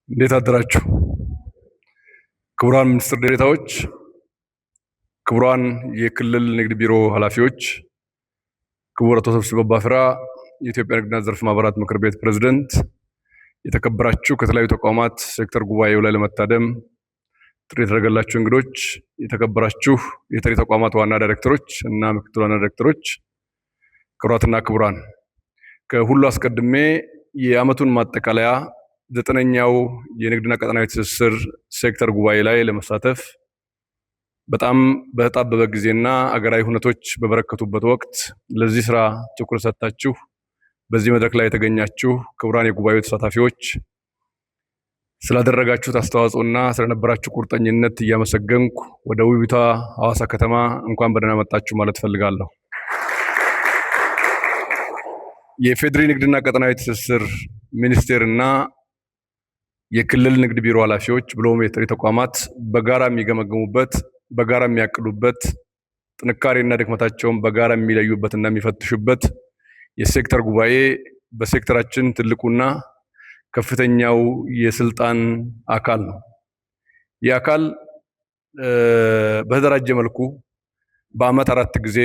እንዴት አደራችሁ? ክቡራን ሚኒስትር ዴኤታዎች፣ ክቡራን የክልል ንግድ ቢሮ ኃላፊዎች፣ ክቡር አቶ ሰብስቤ አባፍራ የኢትዮጵያ ንግድና ዘርፍ ማህበራት ምክር ቤት ፕሬዝዳንት፣ የተከበራችሁ ከተለያዩ ተቋማት ሴክተር ጉባኤው ላይ ለመታደም ጥሪ የተደረገላችሁ እንግዶች፣ የተከበራችሁ የተለያዩ ተቋማት ዋና ዳይሬክተሮች እና ምክትል ዋና ዳይሬክተሮች፣ ክቡራትና ክቡራን፣ ከሁሉ አስቀድሜ የዓመቱን ማጠቃለያ 9ኛው የንግድና ቀጠናዊ ትስስር ሴክተር ጉባኤ ላይ ለመሳተፍ በጣም በተጣበበ ጊዜና አገራዊ ሁነቶች በበረከቱበት ወቅት ለዚህ ስራ ትኩረት ሰጥታችሁ በዚህ መድረክ ላይ የተገኛችሁ ክቡራን የጉባኤው ተሳታፊዎች ስላደረጋችሁት አስተዋጽኦና ስለነበራችሁ ቁርጠኝነት እያመሰገንኩ ወደ ውቢቷ ሐዋሳ ከተማ እንኳን በደህና መጣችሁ ማለት ፈልጋለሁ። የፌዴራል ንግድና ቀጠናዊ ትስስር ሚኒስቴርና የክልል ንግድ ቢሮ ኃላፊዎች ብሎም የተለያዩ ተቋማት በጋራ የሚገመገሙበት፣ በጋራ የሚያቅዱበት፣ ጥንካሬና ድክመታቸውን በጋራ የሚለዩበትና የሚፈትሹበት የሴክተር ጉባኤ በሴክተራችን ትልቁና ከፍተኛው የስልጣን አካል ነው። ይህ አካል በተደራጀ መልኩ በዓመት 4 ጊዜ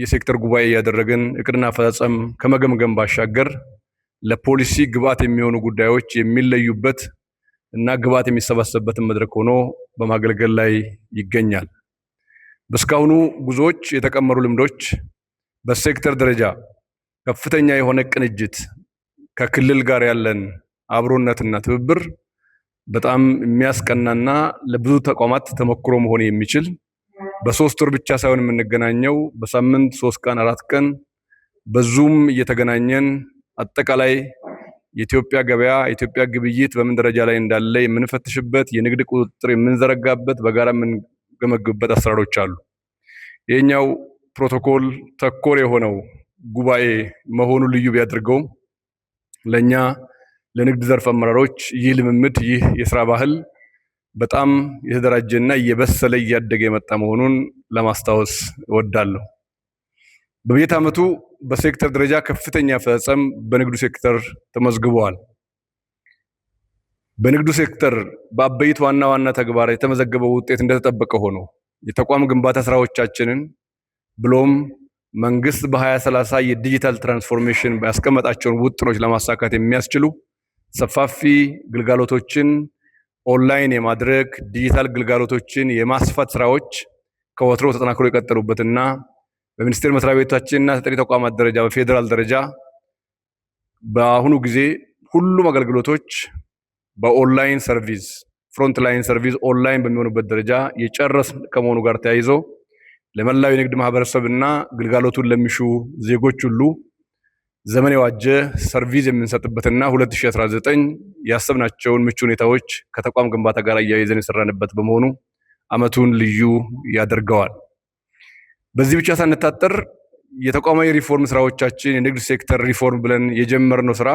የሴክተር ጉባኤ ያደረግን እቅድና አፈጻጸም ከመገምገም ባሻገር ለፖሊሲ ግብዓት የሚሆኑ ጉዳዮች የሚለዩበት እና ግብዓት የሚሰባሰብበትን መድረክ ሆኖ በማገልገል ላይ ይገኛል። በስካሁኑ ጉዞዎች የተቀመሩ ልምዶች በሴክተር ደረጃ ከፍተኛ የሆነ ቅንጅት፣ ከክልል ጋር ያለን አብሮነትና ትብብር በጣም የሚያስቀናና ለብዙ ተቋማት ተሞክሮ መሆን የሚችል በ3 ወር ብቻ ሳይሆን የምንገናኘው በሳምንት 3 ቀን 4 ቀን በዙም እየተገናኘን አጠቃላይ የኢትዮጵያ ገበያ የኢትዮጵያ ግብይት በምን ደረጃ ላይ እንዳለ የምንፈትሽበት፣ የንግድ ቁጥጥር የምንዘረጋበት፣ በጋራ የምንገመግብበት አሰራሮች አሉ። የኛው ፕሮቶኮል ተኮር የሆነው ጉባኤ መሆኑ ልዩ ቢያደርገው ለኛ ለንግድ ዘርፍ አመራሮች ይህ ልምምድ ይህ የስራ ባህል በጣም የተደራጀና እየበሰለ እያደገ የመጣ መሆኑን ለማስታወስ እወዳለሁ። በበጀት ዓመቱ በሴክተር ደረጃ ከፍተኛ አፈጻጸም በንግዱ ሴክተር ተመዝግቧል። በንግዱ ሴክተር በአበይት ዋና ተግባራት የተመዘገበው ውጤት እንደተጠበቀ ሆኖ የተቋም ግንባታ ስራዎቻችንን ብሎም መንግስት በ2030 የዲጂታል ትራንስፎርሜሽን ያስቀመጣቸውን ውጥኖች ለማሳካት የሚያስችሉ ሰፋፊ ግልጋሎቶችን ኦንላይን የማድረግ ዲጂታል ግልጋሎቶችን የማስፋት ስራዎች ከወትሮ ተጠናክሮ የቀጠሉበትና በሚኒስቴር መስሪያ ቤቶቻችንና ተጠሪ ተቋማት ደረጃ በፌዴራል ደረጃ በአሁኑ ጊዜ ሁሉም አገልግሎቶች በኦንላይን ሰርቪስ ፍሮንት ላይን ሰርቪስ ኦንላይን በሚሆኑበት ደረጃ የጨረስ ከመሆኑ ጋር ተያይዞ ለመላው የንግድ ማህበረሰብና ግልጋሎቱን ለሚሹ ዜጎች ሁሉ ዘመን የዋጀ ሰርቪስ የምንሰጥበትና 2019 ያሰብናቸውን ምቹ ሁኔታዎች ከተቋም ግንባታ ጋር እያይዘን የሰራንበት በመሆኑ ዓመቱን ልዩ ያደርገዋል። በዚህ ብቻ ሳንታጠር የተቋማዊ ሪፎርም ስራዎቻችን የንግድ ሴክተር ሪፎርም ብለን የጀመርነው ስራ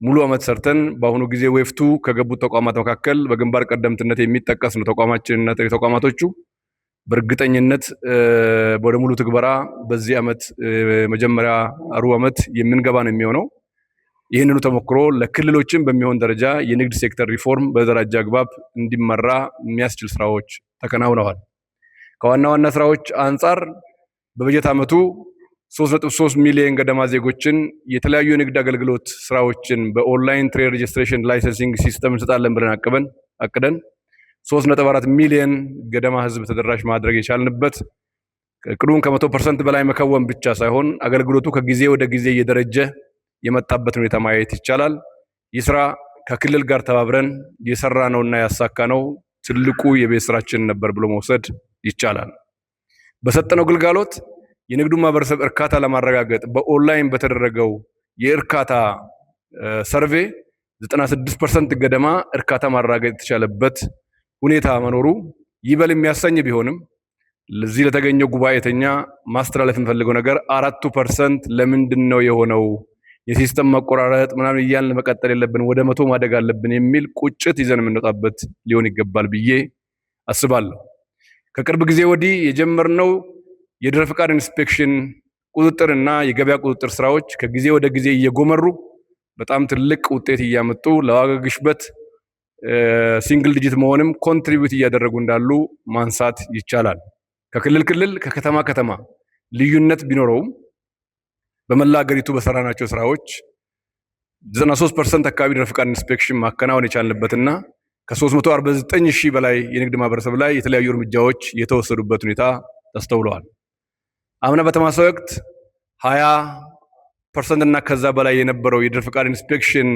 ሙሉ ዓመት ሰርተን በአሁኑ ጊዜ ዌፍቱ ከገቡት ተቋማት መካከል በግንባር ቀደምትነት የሚጠቀስ ነው። ተቋማችንና ተቋማቶቹ በእርግጠኝነት ወደ ሙሉ ትግበራ በዚህ ዓመት መጀመሪያ ሩብ ዓመት የምንገባ ነው የሚሆነው። ይህንኑ ተሞክሮ ለክልሎችም በሚሆን ደረጃ የንግድ ሴክተር ሪፎርም በደረጃ አግባብ እንዲመራ የሚያስችል ስራዎች ተከናውነዋል። ከዋና ስራዎች አንጻር በበጀት ዓመቱ 3.3 ሚሊዮን ገደማ ዜጎችን የተለያዩ የንግድ አገልግሎት ስራዎችን በኦንላይን ትሬድ ሬጅስትሬሽን ላይሰንሲንግ ሲስተም እንሰጣለን ብለን አቅደን 3.4 ሚሊዮን ገደማ ህዝብ ተደራሽ ማድረግ የቻልንበት እቅዱን ከ100% በላይ መከወን ብቻ ሳይሆን አገልግሎቱ ከጊዜ ወደ ጊዜ እየደረጀ የመጣበት ሁኔታ ማየት ይቻላል። ይህ ስራ ከክልል ጋር ተባብረን የሰራነውና ያሳካነው ትልቁ የቤት ስራችን ነበር ብሎ መውሰድ ይቻላል። በሰጠነው ግልጋሎት የንግዱ ማህበረሰብ እርካታ ለማረጋገጥ በኦንላይን በተደረገው የእርካታ ሰርቬ 96% ገደማ እርካታ ማረጋገጥ የተቻለበት ሁኔታ መኖሩ ይበል የሚያሰኝ ቢሆንም ለዚህ ለተገኘው ጉባኤተኛ ማስተላለፍ የምፈልገው ነገር 4% ለምንድን ነው የሆነው የሲስተም መቆራረጥ ምናምን እያልን መቀጠል የለብን ወደ 100 ማደግ አለብን የሚል ቁጭት ይዘን የምንወጣበት ሊሆን ይገባል ብዬ አስባለሁ። ከቅርብ ጊዜ ወዲህ የጀመርነው የድህረ ፈቃድ ኢንስፔክሽን ቁጥጥርና የገበያ ቁጥጥር ስራዎች ከጊዜ ወደ ጊዜ እየጎመሩ በጣም ትልቅ ውጤት እያመጡ ለዋጋ ግሽበት ሲንግል ዲጂት መሆንም ኮንትሪቢዩት እያደረጉ እንዳሉ ማንሳት ይቻላል። ከክልል ክልል ከከተማ ከተማ ልዩነት ቢኖረውም በመላ ሀገሪቱ በሰራናቸው ስራዎች 93% አካባቢ የንግድ ፍቃድ ኢንስፔክሽን ማከናወን የቻልንበትና ከ349 ሺህ በላይ የንግድ ማህበረሰብ ላይ የተለያዩ እርምጃዎች የተወሰዱበት ሁኔታ ተስተውለዋል። አምና በተመሳሳይ ወቅት 20% እና ከዛ በላይ የነበረው የንግድ ፍቃድ ኢንስፔክሽን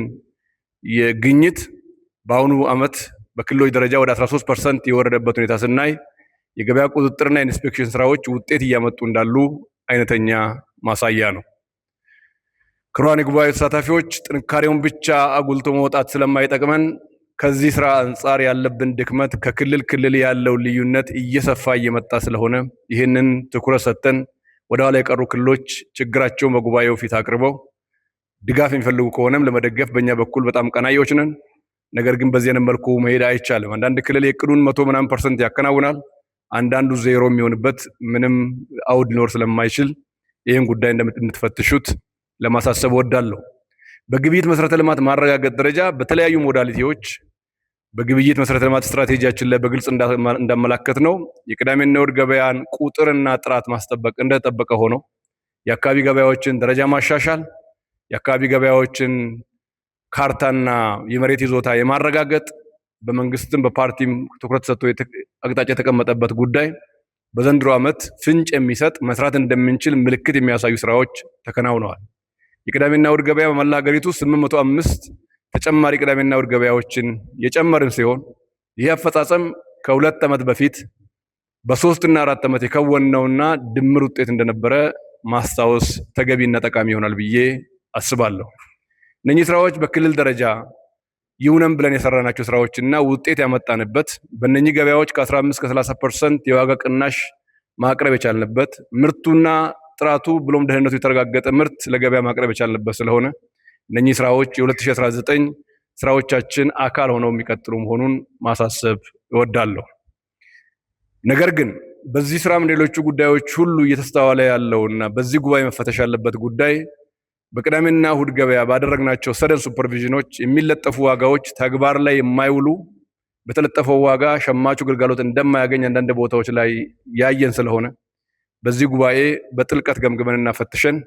የግኝት በአሁኑ ዓመት በክልሎች ደረጃ ወደ 13% የወረደበት ሁኔታ ስናይ የገበያ ቁጥጥርና የኢንስፔክሽን ስራዎች ውጤት እያመጡ እንዳሉ አይነተኛ ማሳያ ነው። ክቡራን የጉባኤ ተሳታፊዎች፣ ጥንካሬውን ብቻ አጉልቶ መውጣት ስለማይጠቅመን ከዚህ ስራ አንጻር ያለብን ድክመት ከክልል ክልል ያለው ልዩነት እየሰፋ እየመጣ ስለሆነ ይህንን ትኩረት ሰጥተን ወደ ኋላ የቀሩ ክልሎች ችግራቸውን በጉባኤው ፊት አቅርበው ድጋፍ የሚፈልጉ ከሆነም ለመደገፍ በእኛ በኩል በጣም ቀናዮች ነን። ነገር ግን በዚህ መልኩ መሄድ አይቻልም። አንዳንድ ክልል የቅዱን 100% ያከናውናል። አንዳንዱ ዜሮ የሚሆንበት ምንም አውድ ሊኖር ስለማይችል ይህን ጉዳይ እንደምትፈትሹት ለማሳሰብ ወዳለሁ። በግብይት መሰረተ ልማት ማረጋገጥ ደረጃ በተለያዩ ሞዳሊቲዎች በግብይት መሰረተ ልማት ስትራቴጂያችን ላይ በግልጽ እንዳመላከት ነው የቅዳሜና እሁድ ገበያን ቁጥርና ጥራት ማስጠበቅ እንደተጠበቀ ሆኖ የአካባቢ ገበያዎችን ደረጃ ማሻሻል፣ የአካባቢ ገበያዎችን ካርታና የመሬት ይዞታ የማረጋገጥ በመንግስትም በፓርቲም ትኩረት ሰጥቶ አቅጣጫ የተቀመጠበት ጉዳይ በዘንድሮ ዓመት ፍንጭ የሚሰጥ መስራት እንደምንችል ምልክት የሚያሳዩ ስራዎች ተከናውነዋል። የቅዳሜና እሁድ ገበያ በመላ ሀገሪቱ 805 ተጨማሪ ቅዳሜና እሁድ ገበያዎችን የጨመርን ሲሆን ይህ አፈጻጸም ከ2 ዓመት በፊት በ3 እና 4 ዓመት የከወነውና ድምር ውጤት እንደነበረ ማስታወስ ተገቢና ጠቃሚ ይሆናል ብዬ አስባለሁ። እነኚህ ስራዎች በክልል ደረጃ ይሁንም ብለን የሰራናቸው ስራዎችና ውጤት ያመጣንበት በእነኚህ ገበያዎች ከ15 እስከ 30% የዋጋ ቅናሽ ማቅረብ የቻልንበት ምርቱና ጥራቱ ብሎም ደህንነቱ የተረጋገጠ ምርት ለገበያ ማቅረብ የቻልንበት ስለሆነ እነኚህ ስራዎች የ2019 ስራዎቻችን አካል ሆነው የሚቀጥሉ መሆኑን ማሳሰብ እወዳለሁ። ነገር ግን በዚህ ስራም ሌሎቹ ጉዳዮች ሁሉ እየተስተዋለ ያለውና በዚህ ጉባኤ መፈተሽ ያለበት ጉዳይ በቅዳሜና እሁድ ገበያ ባደረግናቸው ሰደን ሱፐርቪዥኖች የሚለጠፉ ዋጋዎች ተግባር ላይ የማይውሉ በተለጠፈው ዋጋ ሸማቹ ግልጋሎት እንደማያገኝ አንዳንድ ቦታዎች ላይ ያየን ስለሆነ በዚህ ጉባኤ በጥልቀት ገምግመንና ፈትሸን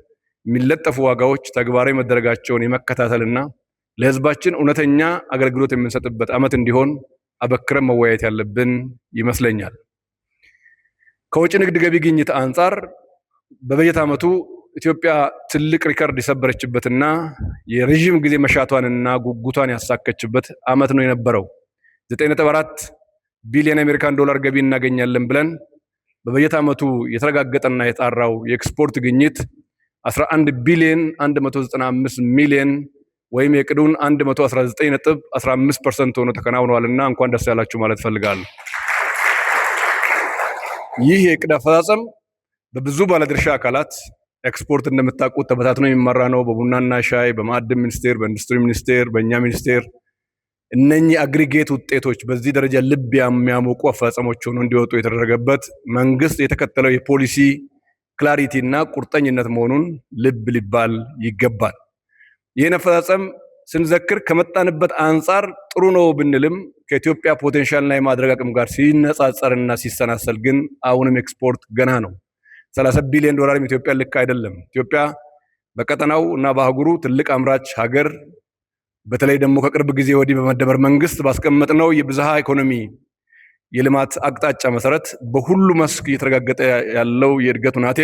የሚለጠፉ ዋጋዎች ተግባራዊ መደረጋቸውን የመከታተልና ለህዝባችን እውነተኛ አገልግሎት የምንሰጥበት ዓመት እንዲሆን አበክረን መወያየት ያለብን ይመስለኛል። ከውጭ ንግድ ገቢ ግኝት አንጻር በበጀት ዓመቱ ኢትዮጵያ ትልቅ ሪከርድ የሰበረችበትና የረዥም ጊዜ መሻቷንና ጉጉቷን ያሳከችበት ዓመት ነው የነበረው። 9.4 ቢሊዮን አሜሪካን ዶላር ገቢ እናገኛለን ብለን በበጀት ዓመቱ የተረጋገጠና የጣራው የኤክስፖርት ግኝት 11 ቢሊዮን 195 ሚሊዮን ወይም የቅዱን 119.15% ሆኖ ተከናውኗልና እንኳን ደስ ያላችሁ ማለት ፈልጋለሁ። ይህ የዕቅድ አፈጻጸም በብዙ ባለድርሻ አካላት ኤክስፖርት እንደምታውቁት ተበታትኖ የሚመራ ነው። በቡናና ሻይ፣ በማዕድን ሚኒስቴር፣ በኢንዱስትሪ ሚኒስቴር፣ በእኛ ሚኒስቴር እነኚህ አግሪጌት ውጤቶች በዚህ ደረጃ ልብ የሚያሞቁ አፈጻጸሞች ሆኖ እንዲወጡ የተደረገበት መንግስት የተከተለው የፖሊሲ ክላሪቲ እና ቁርጠኝነት መሆኑን ልብ ሊባል ይገባል። ይህን አፈጻጸም ስንዘክር ከመጣንበት አንጻር ጥሩ ነው ብንልም ከኢትዮጵያ ፖቴንሻልና የማድረግ አቅም ጋር ሲነጻጸርና ሲሰናሰል ግን አሁንም ኤክስፖርት ገና ነው። 30 ቢሊዮን ዶላር ኢትዮጵያ ልክ አይደለም። ኢትዮጵያ በቀጠናው እና በአህጉሩ ትልቅ አምራች ሀገር፣ በተለይ ደግሞ ከቅርብ ጊዜ ወዲህ በመደመር መንግስት ባስቀመጥነው የብዝሃ ኢኮኖሚ የልማት አቅጣጫ መሰረት በሁሉ መስክ እየተረጋገጠ ያለው የእድገት ሁናቴ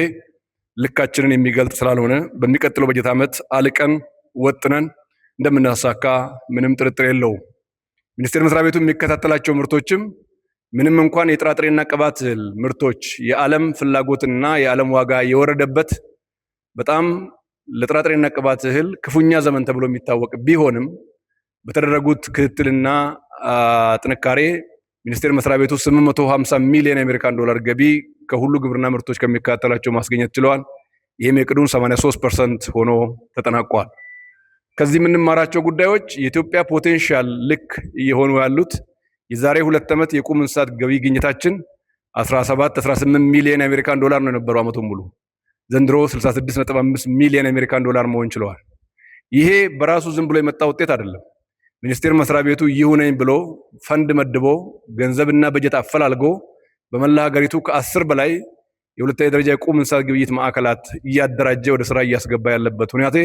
ልካችንን የሚገልጽ ስላልሆነ በሚቀጥለው በጀት ዓመት አልቀን ወጥነን እንደምናሳካ ምንም ጥርጥር የለውም። ሚኒስቴር መስሪያ ቤቱ የሚከታተላቸው ምርቶችም ምንም እንኳን የጥራጥሬና ቅባት እህል ምርቶች የዓለም ፍላጎትና የዓለም ዋጋ የወረደበት በጣም ለጥራጥሬና ቅባት እህል ክፉኛ ዘመን ተብሎ የሚታወቅ ቢሆንም በተደረጉት ክትትልና ጥንካሬ ሚኒስቴር መስሪያ ቤቱ 850 ሚሊዮን አሜሪካን ዶላር ገቢ ከሁሉ ግብርና ምርቶች ከሚከታተላቸው ማስገኘት ችለዋል። ይህም የቅዱን 83% ሆኖ ተጠናቋል። ከዚህ የምንማራቸው ጉዳዮች የኢትዮጵያ ፖቴንሻል ልክ እየሆኑ ያሉት የዛሬ 2 ዓመት የቁም እንስሳት ገቢ ግኝታችን 18 ሚሊዮን አሜሪካን ዶላር ነው የነበረው ዓመቱን ሙሉ። ዘንድሮ 66.5 ሚሊዮን አሜሪካን ዶላር መሆን ችለዋል። ይሄ በራሱ ዝም ብሎ የመጣ ውጤት አይደለም። ሚኒስቴር መስሪያ ቤቱ ይሁነኝ ብሎ ፈንድ መድቦ ገንዘብና በጀት አፈላልጎ በመላ ሀገሪቱ ከ10 በላይ የሁለተኛ ደረጃ የቁም እንስሳት ግብይት ማዕከላት እያደራጀ ወደ ስራ እያስገባ ያለበት ሁኔታ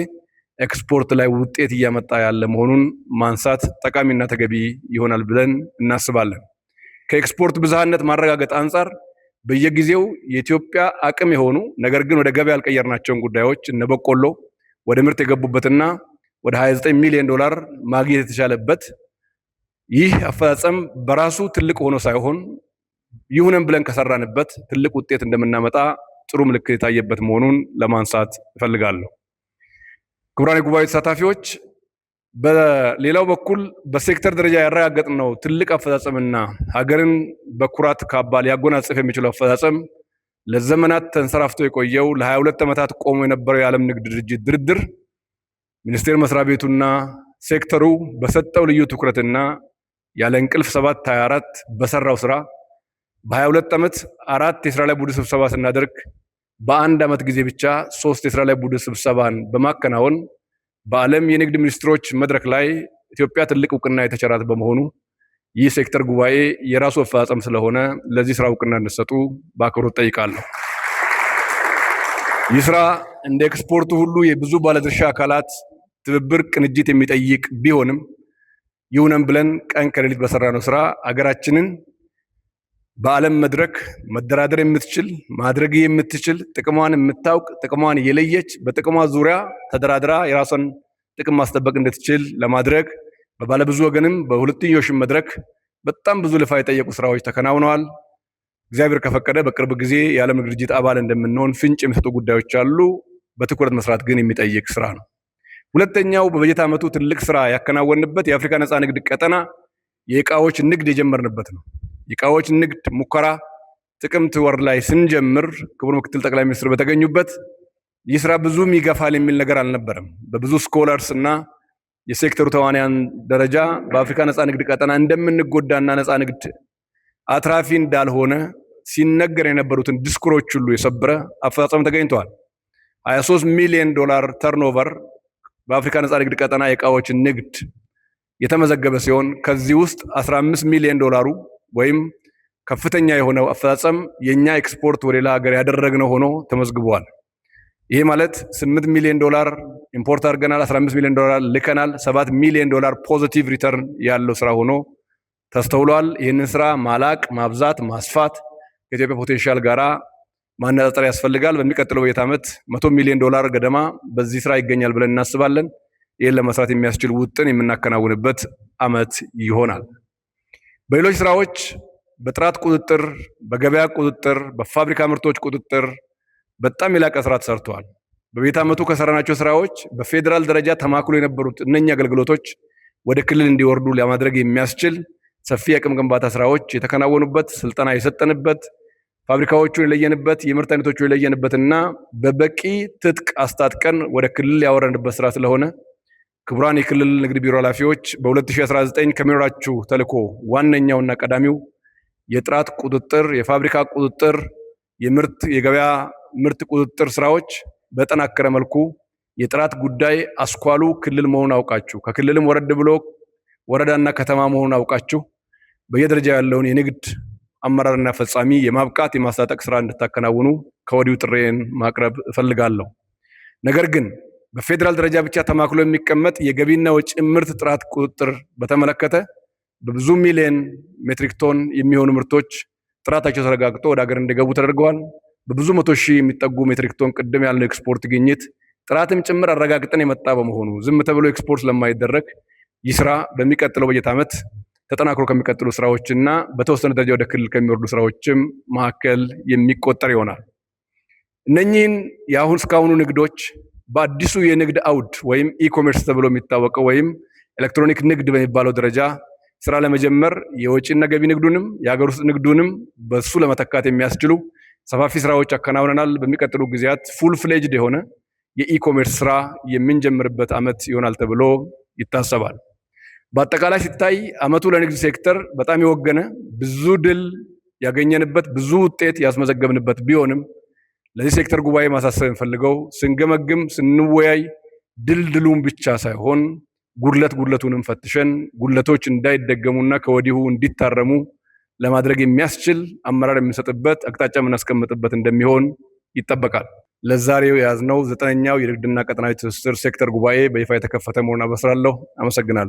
ኤክስፖርት ላይ ውጤት እያመጣ ያለ መሆኑን ማንሳት ጠቃሚና ተገቢ ይሆናል ብለን እናስባለን። ከኤክስፖርት ብዝሃነት ማረጋገጥ አንጻር በየጊዜው የኢትዮጵያ አቅም የሆኑ ነገር ግን ወደ ገበያ ያልቀየርናቸውን ጉዳዮች እነ በቆሎ ወደ ምርት የገቡበትና ወደ 29 ሚሊዮን ዶላር ማግኘት የተቻለበት ይህ አፈጻጸም በራሱ ትልቅ ሆኖ ሳይሆን ይሁንም ብለን ከሰራንበት ትልቅ ውጤት እንደምናመጣ ጥሩ ምልክት የታየበት መሆኑን ለማንሳት እፈልጋለሁ። ክቡራን የጉባኤ ተሳታፊዎች፣ በሌላው በኩል በሴክተር ደረጃ ያረጋገጥነው ትልቅ አፈጻጸምና ሀገርን በኩራት ካባ ሊያጎናጽፍ የሚችለው አፈጻጸም ለዘመናት ተንሰራፍቶ የቆየው ለ22 ዓመታት ቆሞ የነበረው የዓለም ንግድ ድርጅት ድርድር ሚኒስቴር መስሪያ ቤቱና ሴክተሩ በሰጠው ልዩ ትኩረትና ያለ እንቅልፍ 7/24 በሰራው ስራ በ22 ዓመት 4 የስራ ላይ ቡድን ስብሰባ ስናደርግ በአንድ ዓመት ጊዜ ብቻ 3 የስራ ላይ ቡድን ስብሰባን በማከናወን በዓለም የንግድ ሚኒስትሮች መድረክ ላይ ኢትዮጵያ ትልቅ እውቅና የተቸራት በመሆኑ ይህ ሴክተር ጉባኤ የራሱ አፈጻጸም ስለሆነ ለዚህ ስራ እውቅና እንድትሰጡ በአክብሮት ጠይቃለሁ። ይህ ስራ እንደ ኤክስፖርቱ ሁሉ የብዙ ባለድርሻ አካላት ትብብር ቅንጅት የሚጠይቅ ቢሆንም ይሁንም ብለን ቀን ከሌሊት በሰራነው ስራ አገራችንን በዓለም መድረክ መደራደር የምትችል ማድረግ የምትችል ጥቅሟን የምታውቅ ጥቅሟን የለየች በጥቅሟ ዙሪያ ተደራድራ የራሷን ጥቅም ማስጠበቅ እንድትችል ለማድረግ በባለብዙ ወገንም በሁለትዮሽ መድረክ በጣም ብዙ ልፋት የጠየቁ ስራዎች ተከናውነዋል። እግዚአብሔር ከፈቀደ በቅርብ ጊዜ የዓለም ንግድ ድርጅት አባል እንደምንሆን ፍንጭ የሚሰጡ ጉዳዮች አሉ። በትኩረት መስራት ግን የሚጠይቅ ስራ ነው። ሁለተኛው በበጀት ዓመቱ ትልቅ ስራ ያከናወንበት የአፍሪካ ነፃ ንግድ ቀጠና የእቃዎች ንግድ የጀመርንበት ነው። የእቃዎች ንግድ ሙከራ ጥቅምት ወር ላይ ስንጀምር ክቡር ምክትል ጠቅላይ ሚኒስትር በተገኙበት ይህ ስራ ብዙም ይገፋል የሚል ነገር አልነበረም። በብዙ ስኮላርስ እና የሴክተሩ ተዋንያን ደረጃ በአፍሪካ ነፃ ንግድ ቀጠና እንደምንጎዳና ነፃ ንግድ አትራፊ እንዳልሆነ ሲነገር የነበሩትን ዲስኩሮች ሁሉ የሰበረ አፈጻጸም ተገኝቷል። 23 ሚሊዮን ዶላር ተርኖቨር በአፍሪካ ነፃ ንግድ ቀጠና የእቃዎች ንግድ የተመዘገበ ሲሆን ከዚህ ውስጥ 15 ሚሊዮን ዶላሩ ወይም ከፍተኛ የሆነው አፈጻጸም የኛ ኤክስፖርት ወደ ሌላ ሀገር ያደረግነው ሆኖ ተመዝግቧል። ይሄ ማለት 8 ሚሊዮን ዶላር ኢምፖርት አድርገናል፣ 15 ሚሊዮን ዶላር ልከናል፣ 7 ሚሊዮን ዶላር ፖዚቲቭ ሪተርን ያለው ስራ ሆኖ ተስተውሏል። ይህንን ስራ ማላቅ፣ ማብዛት፣ ማስፋት ከኢትዮጵያ ፖቴንሻል ጋራ ማነጻጸር ያስፈልጋል። በሚቀጥለው በጀት ዓመት 100 ሚሊዮን ዶላር ገደማ በዚህ ስራ ይገኛል ብለን እናስባለን። ይህን ለመስራት የሚያስችል ውጥን የምናከናውንበት ዓመት ይሆናል። በሌሎች ስራዎች በጥራት ቁጥጥር፣ በገበያ ቁጥጥር፣ በፋብሪካ ምርቶች ቁጥጥር በጣም የላቀ ስራ ተሰርተዋል። በበጀት ዓመቱ ከሰራናቸው ስራዎች በፌዴራል ደረጃ ተማክሎ የነበሩት እነኛ አገልግሎቶች ወደ ክልል እንዲወርዱ ለማድረግ የሚያስችል ሰፊ የአቅም ግንባታ ስራዎች የተከናወኑበት፣ ስልጠና የሰጠንበት፣ ፋብሪካዎቹን የለየንበት፣ የምርት አይነቶቹን የለየንበትና በበቂ ትጥቅ አስታጥቀን ወደ ክልል ያወረንበት ስራ ስለሆነ ክቡራን የክልል ንግድ ቢሮ ኃላፊዎች በ2019 ከሚኖራችሁ ተልዕኮ ዋነኛውና ቀዳሚው የጥራት ቁጥጥር፣ የፋብሪካ ቁጥጥር፣ የገበያ ምርት ቁጥጥር ስራዎች በጠናከረ መልኩ የጥራት ጉዳይ አስኳሉ ክልል መሆኑን አውቃችሁ ከክልልም ወረድ ብሎ ወረዳና ከተማ መሆኑን አውቃችሁ በየደረጃ ያለውን የንግድ አመራርና ፈጻሚ የማብቃት የማስታጠቅ ስራ እንድታከናውኑ ከወዲሁ ጥሬን ማቅረብ እፈልጋለሁ። ነገር ግን በፌዴራል ደረጃ ብቻ ተማክሎ የሚቀመጥ የገቢና ወጪ ምርት ጥራት ቁጥጥር በተመለከተ በብዙ ሚሊዮን ሜትሪክ ቶን የሚሆኑ ምርቶች ጥራታቸው ተረጋግጦ ወደ ሀገር እንዲገቡ ተደርገዋል። በብዙ 100 ሺህ የሚጠጉ ሜትሪክ ቶን ቅድም ያለው ኤክስፖርት ግኝት ጥራትም ጭምር አረጋግጠን የመጣ በመሆኑ ዝም ተብሎ ኤክስፖርት ስለማይደረግ ይህ ስራ በሚቀጥለው በጀት ዓመት ተጠናክሮ ከሚቀጥሉ ስራዎችና በተወሰነ ደረጃ ወደ ክልል ከሚወርዱ ስራዎችም መካከል የሚቆጠር ይሆናል። እነኚህን የአሁን እስካሁኑ ንግዶች በአዲሱ የንግድ አውድ ወይም ኢኮሜርስ ተብሎ የሚታወቀው ወይም ኤሌክትሮኒክ ንግድ በሚባለው ደረጃ ስራ ለመጀመር የወጪና ገቢ ንግዱንም የሀገር ውስጥ ንግዱንም በሱ ለመተካት የሚያስችሉ ሰፋፊ ስራዎች አከናውነናል። በሚቀጥሉ ጊዜያት ፉል ፍሌጅድ የሆነ የኢኮሜርስ ስራ የምንጀምርበት ዓመት ይሆናል ተብሎ ይታሰባል። በአጠቃላይ ሲታይ ዓመቱ ለንግድ ሴክተር በጣም የወገነ ብዙ ድል ያገኘንበት ብዙ ውጤት ያስመዘገብንበት ቢሆንም ለዚህ ሴክተር ጉባኤ ማሳሰብ እንፈልገው ስንገመግም ስንወያይ ድልድሉን ብቻ ሳይሆን ጉድለቱንም ፈትሸን ጉድለቶች እንዳይደገሙና ከወዲሁ እንዲታረሙ ለማድረግ የሚያስችል አመራር የምንሰጥበት አቅጣጫ የምናስቀምጥበት እንደሚሆን ይጠበቃል። ለዛሬው የያዝነው 9ኛው የንግድና ቀጠናዊ ትስስር ሴክተር ጉባኤ በይፋ የተከፈተ መሆኑን አበስራለሁ። አመሰግናለሁ።